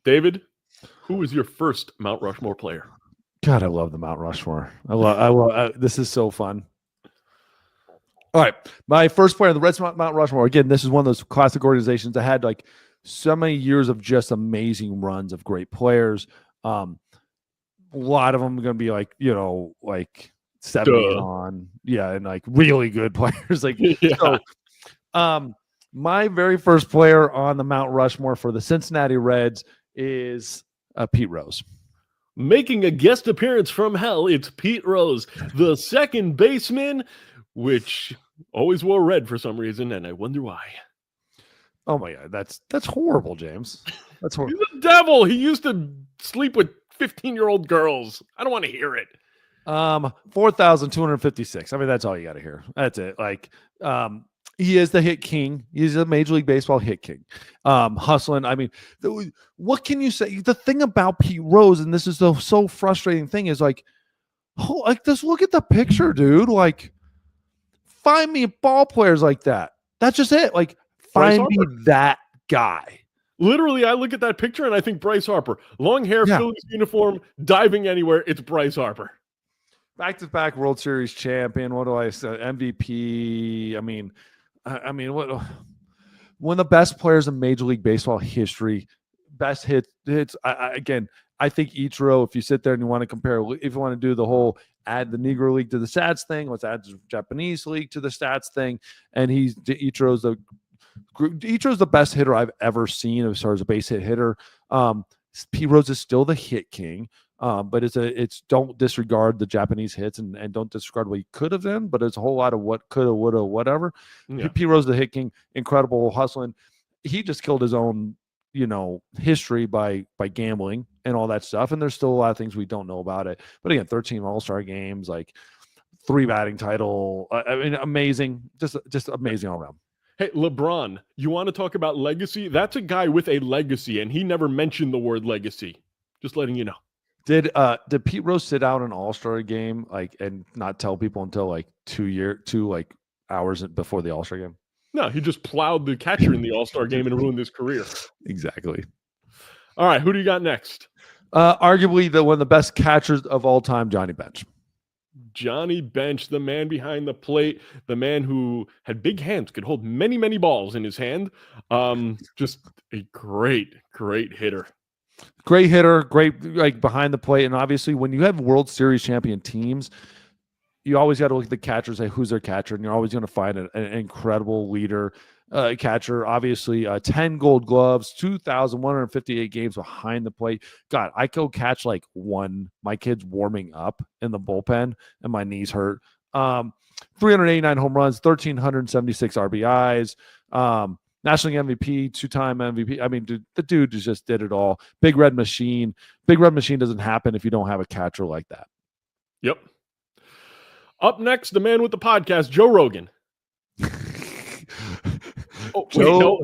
David, who was your first Mount Rushmore player? God, I love the Mount Rushmore. I love this is so fun. All right. My first player, the Reds Mount Rushmore. Again, this is one of those classic organizations that had like so many years of just amazing runs of great players. A lot of them are going to be like, like 70 and on. Yeah. And like really good players. Like, yeah. So, my very first player on the Mount Rushmore for the Cincinnati Reds is Pete Rose. Making a guest appearance from hell, it's Pete Rose, the second baseman, which always wore red for some reason, and I wonder why. Oh my God, that's horrible, James. That's horrible. He's a devil. He used to sleep with 15-year-old girls. I don't want to hear it. 4,256. I mean, that's all you got to hear. That's it. Like, he is the hit king. He's a Major League Baseball hit king. Hustling. I mean, what can you say? The thing about Pete Rose, and this is the so frustrating thing, is like just look at the picture, dude. Like, find me ball players like that. That's just it. Like, find me that guy. Literally, I look at that picture and I think Bryce Harper. Long hair, Phillies uniform, diving anywhere. It's Bryce Harper. Back-to-back World Series champion. What do I say? MVP. I mean, what? One of the best players in Major League Baseball history. Best hits. Again, I think Ichiro, if you sit there and you want to compare, if you want to do the whole add the Negro League to the stats thing, let's add the Japanese League to the stats thing, and Ichiro's the best hitter I've ever seen as far as a base hit hitter. Pete Rose is still the hit king. But it's don't disregard the Japanese hits and don't disregard what he could have done, but it's a whole lot of what coulda, woulda, whatever. Yeah. Pete Rose, the hit king, incredible hustling. He just killed his own, history by gambling and all that stuff. And there's still a lot of things we don't know about it. But again, 13 All-Star games, like 3 batting title. I mean, amazing, just amazing all around. Hey, LeBron, you want to talk about legacy? That's a guy with a legacy, and he never mentioned the word legacy. Just letting you know. Did Pete Rose sit out an All-Star game and not tell people until like 2 hours before the All-Star game? No, he just plowed the catcher in the All-Star game and ruined his career. Exactly. All right, who do you got next? Arguably one of the best catchers of all time, Johnny Bench. Johnny Bench, the man behind the plate, the man who had big hands, could hold many, many balls in his hand. Just a great, great hitter. Great hitter, great like behind the plate, and obviously when you have World Series champion teams, you always got to look at the catcher, say who's their catcher, and you're always going to find an incredible leader catcher. Obviously, 10 Gold Gloves, 2,158 games behind the plate. God, I go catch like one. My kid's warming up in the bullpen, and my knees hurt. 389 home runs, 1,376 RBIs. National League MVP, 2-time MVP. I mean, the dude just did it all. Big Red Machine. Big Red Machine doesn't happen if you don't have a catcher like that. Yep. Up next, the man with the podcast, Joe Rogan.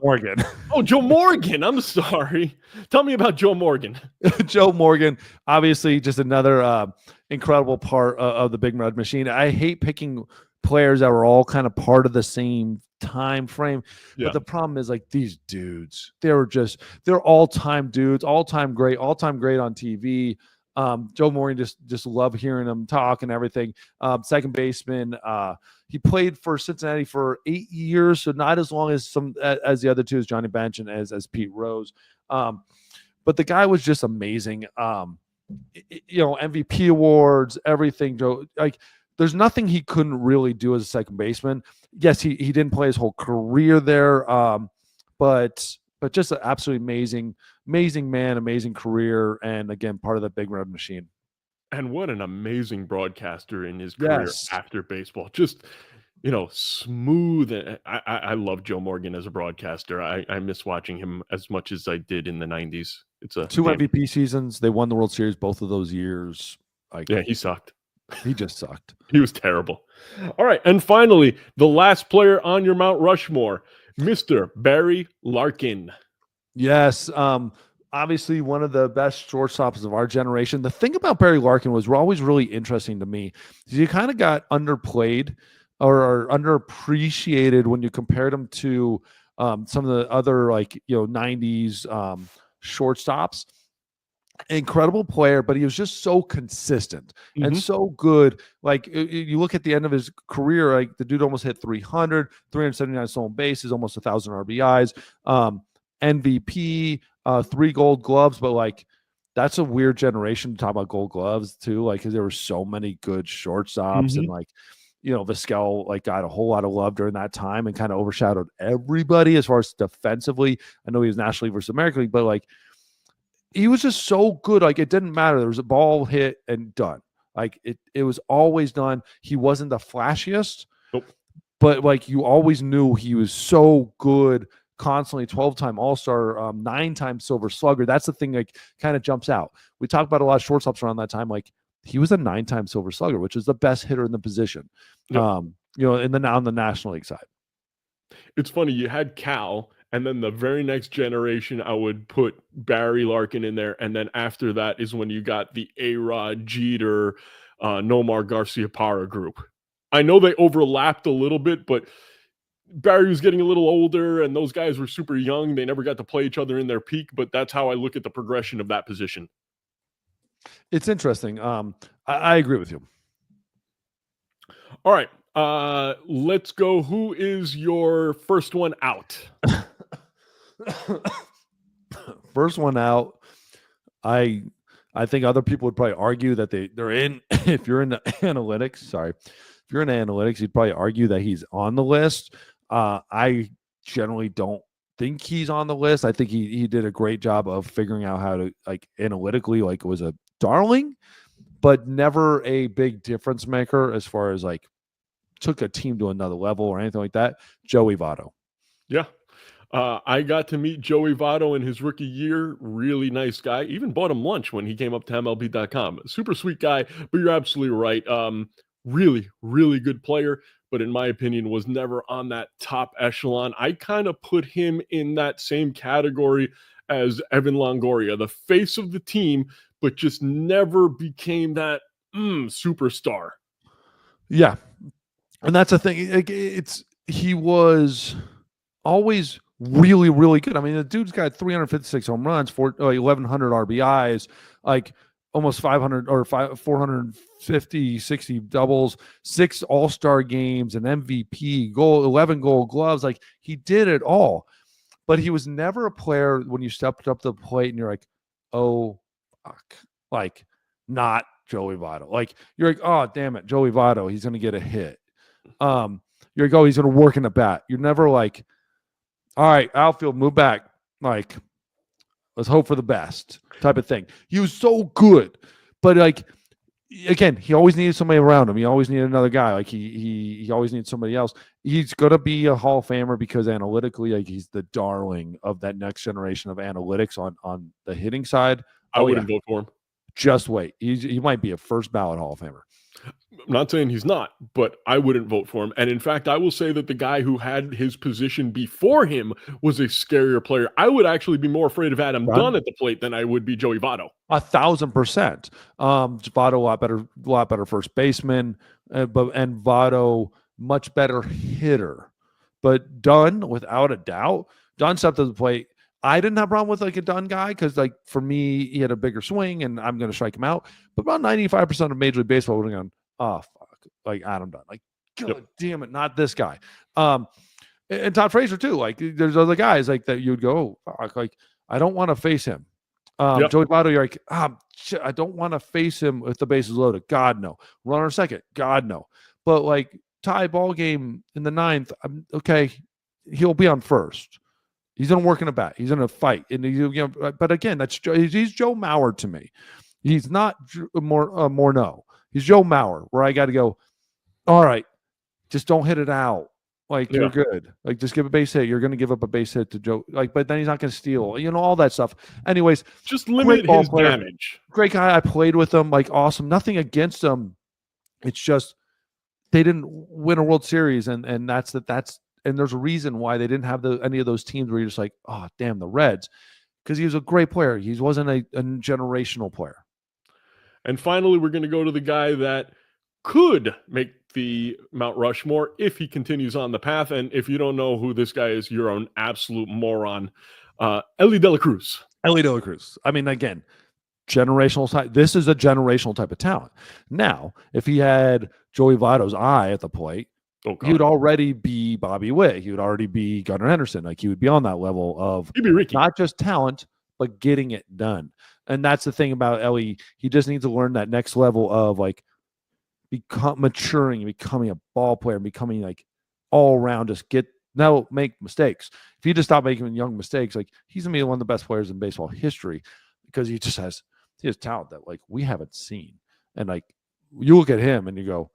Morgan. Oh, Joe Morgan. I'm sorry. Tell me about Joe Morgan. Joe Morgan, obviously just another incredible part of the Big Red Machine. I hate picking players that were all kind of part of the same time frame. Yeah. But the problem is like these dudes, they're all-time dudes, all-time great on TV. Joe Morgan, just love hearing him talk and everything. Second baseman. He played for Cincinnati for 8 years, so not as long as as the other two, as Johnny Bench and as Pete Rose. But the guy was just amazing. MVP awards, everything. Joe, like, there's nothing he couldn't really do as a second baseman. Yes, he didn't play his whole career there, but just an absolutely amazing man, amazing career, and again, part of the Big Red Machine. And what an amazing broadcaster in his career after baseball. Just, smooth. I love Joe Morgan as a broadcaster. I miss watching him as much as I did in the 90s. It's 2 MVP seasons. They won the World Series both of those years. Yeah, he sucked. He just sucked. He was terrible. All right. And finally, the last player on your Mount Rushmore, Mr. Barry Larkin. Yes. Obviously one of the best shortstops of our generation. The thing about Barry Larkin was always really interesting to me. He kind of got underplayed or underappreciated when you compared him to some of the other 90s shortstops. Incredible player, but he was just so consistent and so good. Like you look at the end of his career, like the dude almost hit 379 stolen bases, almost 1,000 RBIs, MVP, 3 Gold Gloves. But like that's a weird generation to talk about Gold Gloves too, like because there were so many good shortstops and like. Vizquel like got a whole lot of love during that time and kind of overshadowed everybody as far as defensively. I know he was National League versus American League, but like. He was just so good. Like it didn't matter. There was a ball hit and done. Like it was always done. He wasn't the flashiest, but like you always knew he was so good. Constantly 12-time All-Star, 9-time Silver Slugger. That's the thing like kind of jumps out. We talked about a lot of shortstops around that time. Like he was a 9-time Silver Slugger, which is the best hitter in the position. On the National League side. It's funny. You had Cal. And then the very next generation, I would put Barry Larkin in there. And then after that is when you got the A-Rod, Jeter, Nomar Garciaparra group. I know they overlapped a little bit, but Barry was getting a little older and those guys were super young. They never got to play each other in their peak, but that's how I look at the progression of that position. It's interesting. I agree with you. All right. Let's go. Who is your first one out? First one out. I think other people would probably argue that they're in. If you're in analytics, you'd probably argue that he's on the list. I generally don't think he's on the list. I think he did a great job of figuring out how to like analytically like was a darling, but never a big difference maker as far as like took a team to another level or anything like that. Joey Votto. Yeah. I got to meet Joey Votto in his rookie year. Really nice guy. Even bought him lunch when he came up to MLB.com. Super sweet guy, but you're absolutely right. Really, really good player, but in my opinion was never on that top echelon. I kind of put him in that same category as Evan Longoria, the face of the team, but just never became that superstar. Yeah. And that's the thing. He was always really, really good. I mean, the dude's got 356 home runs, 1,100 RBIs, like almost 500 or 450, 60 doubles, 6 All-Star games, an MVP, 11 Gold Gloves. Like he did it all, but he was never a player when you stepped up to the plate and you're like, oh, fuck, like not Joey Votto. Like you're like, oh, damn it, Joey Votto, he's going to get a hit. You're like, oh, he's going to work in the bat. You're never like, all right, outfield, move back. Like, let's hope for the best type of thing. He was so good, but like, again, he always needed somebody around him. He always needed another guy. Like he always needed somebody else. He's going to be a Hall of Famer because analytically, like he's the darling of that next generation of analytics on the hitting side. I wouldn't vote for him. Just wait. He might be a first ballot Hall of Famer. I'm not saying he's not, but I wouldn't vote for him. And in fact, I will say that the guy who had his position before him was a scarier player. I would actually be more afraid of Adam Dunn at the plate than I would be Joey Votto. 1,000%. Votto a lot better first baseman, and Votto much better hitter. But Dunn, without a doubt, Dunn stepped to the plate. I didn't have a problem with like a Dunn guy because like for me, he had a bigger swing and I'm going to strike him out. But about 95% of Major League Baseball would have gone, oh, fuck, like Adam Dunn. Like, God damn it, not this guy. And Todd Frazier too. Like there's other guys like that you'd go, oh, fuck, like I don't want to face him. Joey Votto, you're like, shit, I don't want to face him with the bases loaded. God, no. Runner second. God, no. But like tie ball game in the 9th, okay, he'll be on first. He's going to work in a bat. He's going to fight. And but again, he's Joe Mauer to me. He's not Morneau. He's Joe Mauer, where I got to go, all right, just don't hit it out. Like, you're good. Like, just give a base hit. You're going to give up a base hit to Joe. Like, but then he's not going to steal. All that stuff. Anyways. Just limit his damage. Great guy. I played with him. Like, awesome. Nothing against him. It's just they didn't win a World Series, and and there's a reason why they didn't have any of those teams where you're just like, oh, damn, the Reds. Because he was a great player. He wasn't a generational player. And finally, we're going to go to the guy that could make the Mount Rushmore if he continues on the path. And if you don't know who this guy is, you're an absolute moron. Elly De La Cruz. Ellie De La Cruz. I mean, again, generational type. This is a generational type of talent. Now, if he had Joey Votto's eye at the plate, he would already be Bobby Witt. He would already be Gunnar Henderson. Like, he would be on that level of He'd be Ricky. Not just talent, but getting it done. And that's the thing about Ellie. He just needs to learn that next level of like maturing and becoming a ball player and becoming like all around. Just make mistakes. If he just stop making young mistakes, like, he's gonna be one of the best players in baseball history because he has talent that like we haven't seen. And like, you look at him and you go,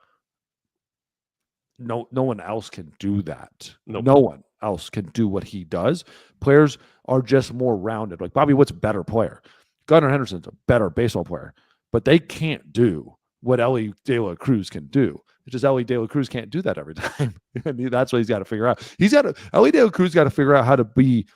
no one else can do that. Nope. No one else can do what he does. Players are just more rounded. Like, Bobby Witt's a better player. Gunnar Henderson's a better baseball player, but they can't do what Ellie De La Cruz can do. It's just Ellie De La Cruz can't do that every time. And that's what he's got to figure out. Ellie De La Cruz got to figure out how to be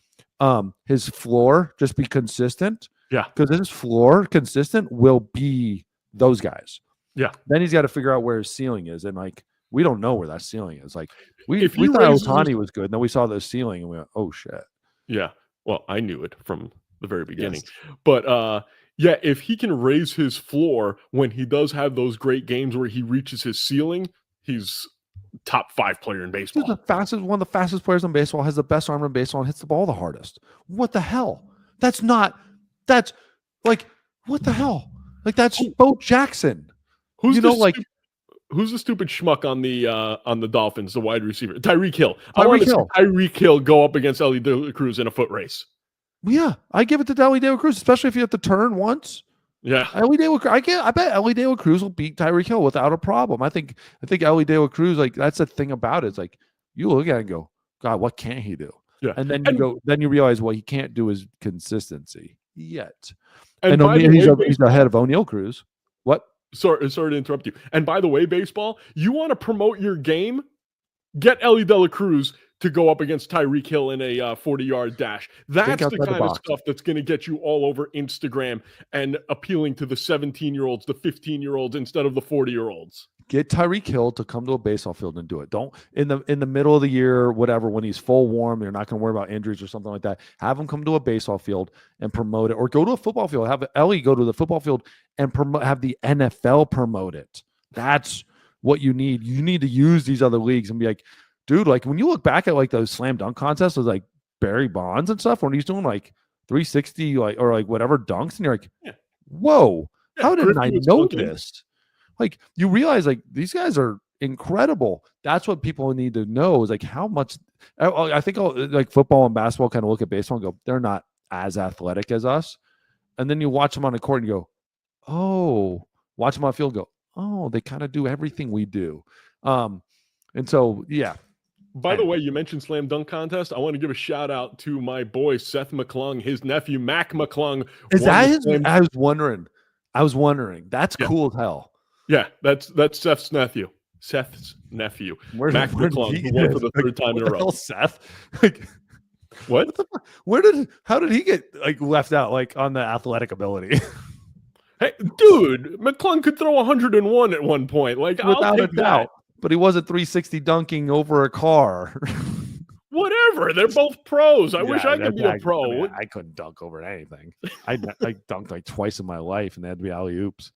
his floor, just be consistent. Yeah. Because his floor consistent will be those guys. Yeah. Then he's got to figure out where his ceiling is. And like, we don't know where that ceiling is. Like, we thought Ohtani was good, and then we saw the ceiling and we went, oh shit. Yeah. Well, I knew it from the very beginning. Yes. But yeah, if he can raise his floor when he does have those great games where he reaches his ceiling, he's top 5 player in baseball. He's one of the fastest players in baseball, has the best arm in baseball, and hits the ball the hardest. What the hell? That's like, what the hell? Like, that's Bo Jackson. Who's the stupid schmuck on the Dolphins, the wide receiver? Tyreek Hill. I want to see Tyreek Hill go up against Ellie De La Cruz in a foot race. Yeah, I give it to Ellie De La Cruz, especially if you have to turn once. Yeah, Ellie De La Cruz. I bet Ellie De La Cruz will beat Tyreek Hill without a problem. I think Ellie De La Cruz, like, that's the thing about it. It's like, you look at it and go, God, what can't he do? Yeah, and then you realize what he can't do is consistency yet. And he's ahead of O'Neal Cruz. What? Sorry to interrupt you. And by the way, baseball, you want to promote your game? Get Ellie De La Cruz to go up against Tyreek Hill in a 40-yard dash. That's the kind of stuff that's going to get you all over Instagram and appealing to the 17-year-olds, the 15-year-olds instead of the 40-year-olds. Get Tyreek Hill to come to a baseball field and do it. Don't in the middle of the year, whatever, when he's full warm, you're not going to worry about injuries or something like that. Have him come to a baseball field and promote it, or go to a football field. Have Ellie go to the football field and have the NFL promote it. That's what you need. You need to use these other leagues and be like, dude, like, when you look back at like those slam dunk contests with like Barry Bonds and stuff, when he's doing like 360 or like whatever dunks, and you're like, whoa, how did I know this? Like, you realize like these guys are incredible. That's what people need to know, is like how much. I think like football and basketball kind of look at baseball and go, they're not as athletic as us. And then you watch them on the court and you go, oh, watch them on the field and go, oh, they kind of do everything we do. And so, yeah. By the way, you mentioned slam dunk contest. I want to give a shout out to my boy Seth McClung, his nephew Mac McClung. Is that his? I was wondering. That's cool as hell. Yeah, that's Seth's nephew. Mac McClung, who won for the third time in a row. Hell, Seth? Like, what? How did he get like left out, like, on the athletic ability? Hey, dude, McClung could throw 101 at one point. Like, without a doubt. But he wasn't 360 dunking over a car. Whatever. They're both pros. I wish I could be a pro. I couldn't dunk over anything. I dunked like twice in my life, and they had to be alley-oops.